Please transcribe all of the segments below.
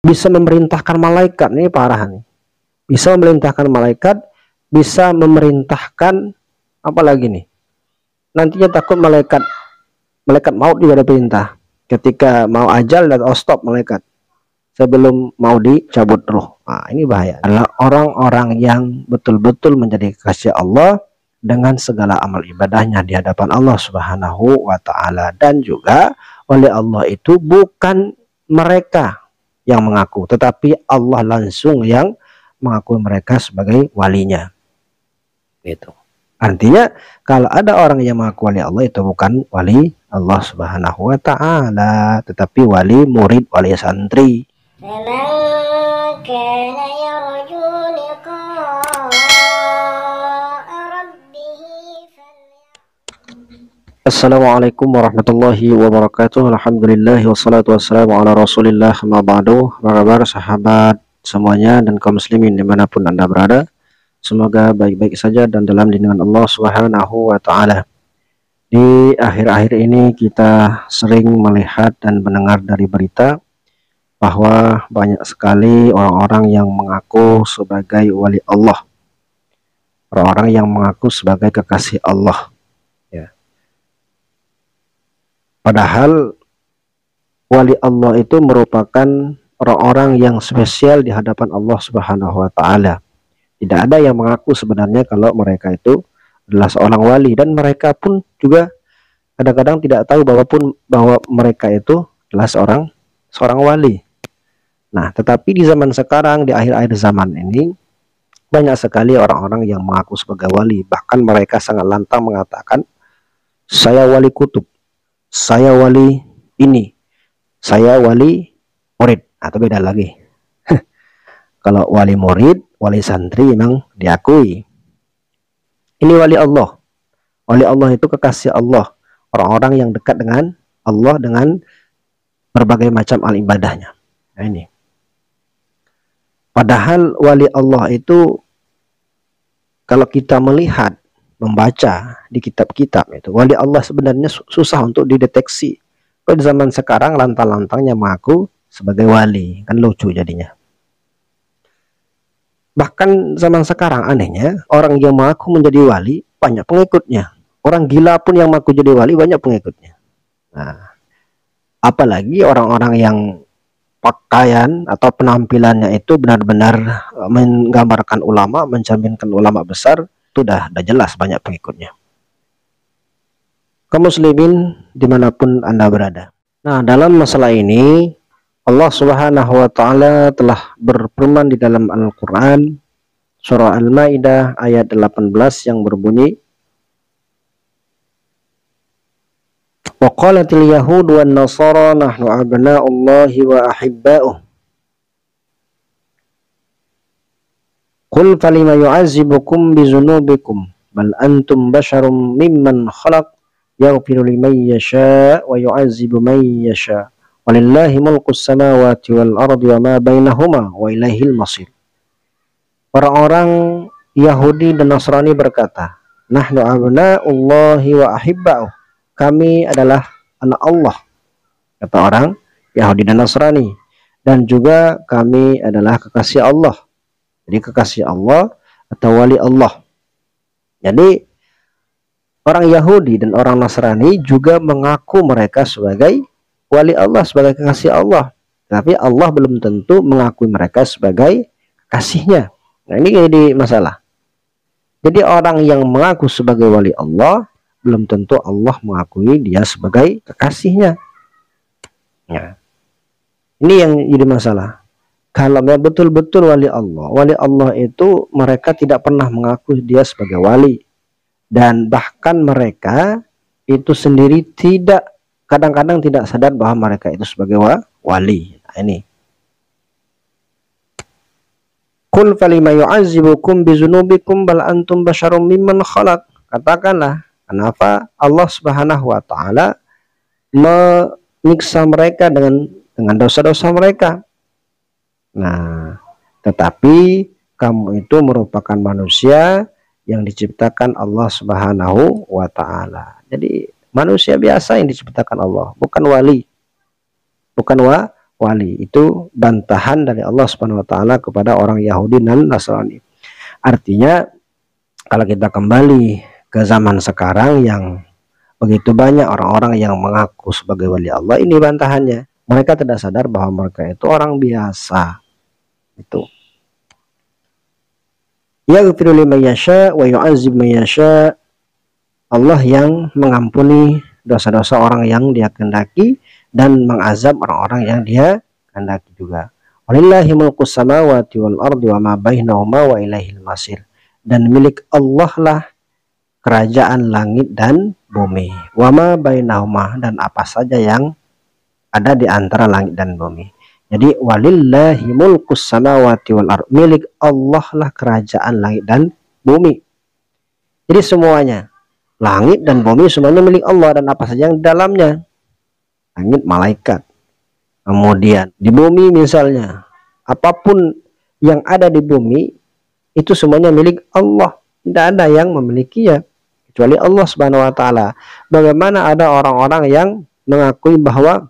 bisa memerintahkan malaikat, ini parah nih. Bisa memerintahkan malaikat, bisa memerintahkan apa lagi nih? Nantinya takut malaikat maut juga ada perintah. Ketika mau ajal dan stop malaikat sebelum mau dicabut roh. Nah, ini bahaya. Adalah orang-orang yang betul-betul menjadi kekasih Allah dengan segala amal ibadahnya di hadapan Allah Subhanahu wa taala. Dan juga oleh Allah itu bukan mereka yang mengaku, tetapi Allah langsung yang mengakui mereka sebagai walinya. Gitu. Artinya kalau ada orang yang mengaku wali Allah, itu bukan wali Allah Subhanahu wa taala, tetapi wali murid, wali santri. Assalamualaikum warahmatullahi wabarakatuh. Alhamdulillah wassalatu wassalamu ala rasulillah, ma ba'du. Apa kabar sahabat semuanya dan kaum muslimin dimanapun anda berada? Semoga baik-baik saja dan dalam lindungan Allah Subhanahu wa ta'ala. Di akhir-akhir ini kita sering melihat dan mendengar dari berita bahwa banyak sekali orang-orang yang mengaku sebagai wali Allah, orang-orang yang mengaku sebagai kekasih Allah. Padahal wali Allah itu merupakan orang-orang yang spesial di hadapan Allah Subhanahu wa taala. Tidak ada yang mengaku sebenarnya kalau mereka itu adalah seorang wali, dan mereka pun juga kadang-kadang tidak tahu bahwa mereka itu adalah seorang wali. Nah, tetapi di zaman sekarang, di akhir-akhir zaman ini, banyak sekali orang-orang yang mengaku sebagai wali. Bahkan mereka sangat lantang mengatakan, saya wali kutub, saya wali ini, saya wali murid. Atau beda lagi. Kalau wali murid, wali santri memang diakui. Ini wali Allah. Wali Allah itu kekasih Allah, orang-orang yang dekat dengan Allah dengan berbagai macam al ibadahnya. Nah, ini. Padahal wali Allah itu, kalau kita melihat, membaca di kitab-kitab itu, wali Allah sebenarnya susah untuk dideteksi. Pada zaman sekarang lantang-lantangnya mengaku sebagai wali, kan lucu jadinya. Bahkan zaman sekarang anehnya, orang yang mengaku menjadi wali banyak pengikutnya. Orang gila pun yang mengaku jadi wali banyak pengikutnya. Nah, apalagi orang-orang yang pakaian atau penampilannya itu benar-benar menggambarkan ulama, mencerminkan ulama besar, itu udah jelas banyak pengikutnya. Kaum muslimin dimanapun anda berada. Nah, dalam masalah ini Allah Subhanahu wa ta'ala telah berfirman di dalam Al-Quran surah Al-Maidah ayat 18 yang berbunyi, wa qalatil yahud wan nasara nahnu abna'ullahi wa ahibba'uh qul falima yu'azzibukum bizunubikum bal antum basyarum mimman khalaq yaghfiru liman yasha wa yu'azzibu man yasha walillahi mulkus samawati wal ardi wa ma bainahuma wa ilaihil masir. Orang-orang Yahudi dan Nasrani berkata, nahnu abna'ullahi wa ahibba'uh, kami adalah anak Allah, kata orang Yahudi dan Nasrani, dan juga kami adalah kekasih Allah. Jadi kekasih Allah atau wali Allah. Jadi orang Yahudi dan orang Nasrani juga mengaku mereka sebagai wali Allah, sebagai kekasih Allah. Tapi Allah belum tentu mengakui mereka sebagai kekasihnya. Nah, ini jadi masalah. Jadi orang yang mengaku sebagai wali Allah, belum tentu Allah mengakui dia sebagai kekasihnya. Nah, ini yang jadi masalah. Kalau betul-betul wali Allah itu mereka tidak pernah mengaku dia sebagai wali. Dan bahkan mereka itu sendiri kadang-kadang tidak sadar bahwa mereka itu sebagai wali. Nah, ini. Qul falima yu'azzibukum bizunubikum bal antum basyarum mimman khalaq. Katakanlah, kenapa Allah Subhanahu wa ta'ala menyiksa mereka dengan dosa-dosa mereka. Nah, tetapi kamu itu merupakan manusia yang diciptakan Allah Subhanahu wa ta'ala. Jadi manusia biasa yang diciptakan Allah, bukan wali. Bukan wali. Itu bantahan dari Allah Subhanahu wa taala kepada orang Yahudi dan Nasrani. Artinya kalau kita kembali ke zaman sekarang yang begitu banyak orang-orang yang mengaku sebagai wali Allah, ini bantahannya. Mereka tidak sadar bahwa mereka itu orang biasa. Itu. Yaghfiru liman yasha wa yu'azzib man yasha. Allah yang mengampuni dosa-dosa orang yang Dia kehendaki dan mengazab orang-orang yang Dia kehendaki juga. Walillahi mulkus samawati wal ardi wa ma bainahuma wa ilaihil masir. Dan milik Allah lah kerajaan langit dan bumi. Wa ma bainahuma, dan apa saja yang ada di antara langit dan bumi. Jadi walillahi mulkus samawati wal ardi, milik Allah lah kerajaan langit dan bumi. Jadi semuanya, langit dan bumi semuanya milik Allah, dan apa saja yang di dalamnya. Langit malaikat. Kemudian di bumi misalnya, apapun yang ada di bumi itu semuanya milik Allah. Tidak ada yang memilikinya kecuali Allah Subhanahu wa taala. Bagaimana ada orang-orang yang mengakui bahwa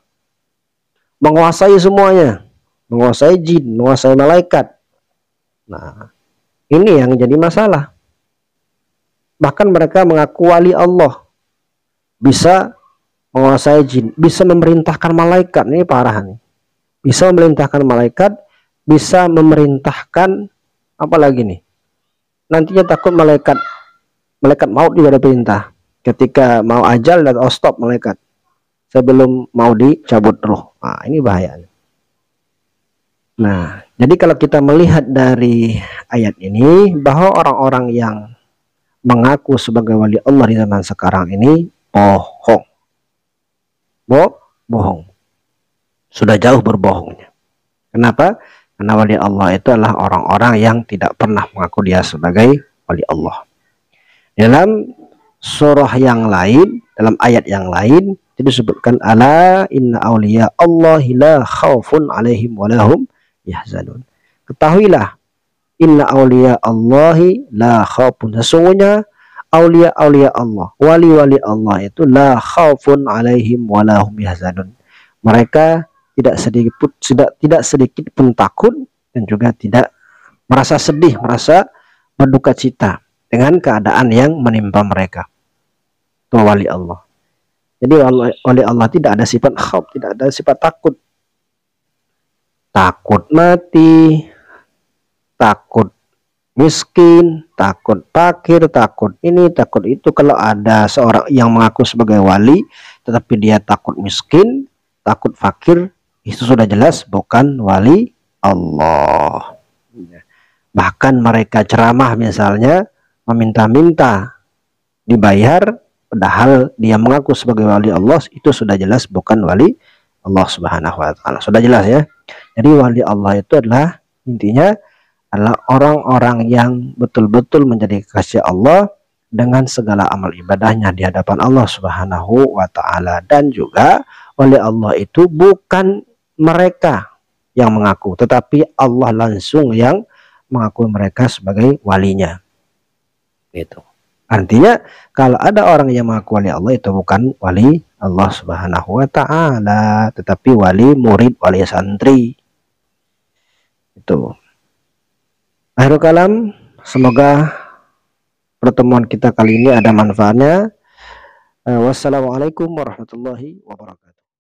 menguasai semuanya, menguasai jin, menguasai malaikat. Nah, ini yang jadi masalah. Bahkan mereka mengaku wali Allah, bisa menguasai jin, bisa memerintahkan malaikat. Ini parah nih. Bisa memerintahkan malaikat, bisa memerintahkan apa lagi nih? Nantinya takut malaikat maut juga ada perintah. Ketika mau ajal dan stop malaikat sebelum mau dicabut roh. Nah, ini bahaya. Nah, jadi kalau kita melihat dari ayat ini bahwa orang-orang yang mengaku sebagai wali Allah di zaman sekarang ini bohong. Bohong. Sudah jauh berbohongnya. Kenapa? Karena wali Allah itu adalah orang-orang yang tidak pernah mengaku dia sebagai wali Allah. Dalam surah yang lain, dalam ayat yang lain, itu disebutkan ala inna awliya Allahi la khawfun alaihim walahum yahzanun. Ketahuilah, inna awliya Allahi la khawfun, sesungguhnya awliya Allah, wali-wali Allah itu la khawfun alaihim walahum yahzanun. Mereka tidak sedikit pun takut dan juga tidak merasa sedih, merasa berduka cita dengan keadaan yang menimpa mereka. Itu wali Allah. Jadi wali Allah tidak ada sifat khauf, tidak ada sifat takut. Takut mati, takut miskin, takut fakir, takut ini, takut itu. Kalau ada seorang yang mengaku sebagai wali tetapi dia takut miskin, takut fakir, itu sudah jelas bukan wali Allah. Bahkan mereka ceramah misalnya meminta-minta dibayar, padahal dia mengaku sebagai wali Allah, itu sudah jelas bukan wali Allah Subhanahu wa taala. Sudah jelas ya. Jadi wali Allah itu adalah intinya adalah orang-orang yang betul-betul menjadi kekasih Allah dengan segala amal ibadahnya di hadapan Allah Subhanahu wa taala. Dan juga wali Allah itu bukan mereka yang mengaku, tetapi Allah langsung yang mengaku mereka sebagai walinya. Gitu. Artinya kalau ada orang yang mengaku wali Allah, itu bukan wali Allah Subhanahu wa taala, tetapi wali murid, wali santri. Itu. Akhirul kalam, semoga pertemuan kita kali ini ada manfaatnya. Wassalamualaikum warahmatullahi wabarakatuh.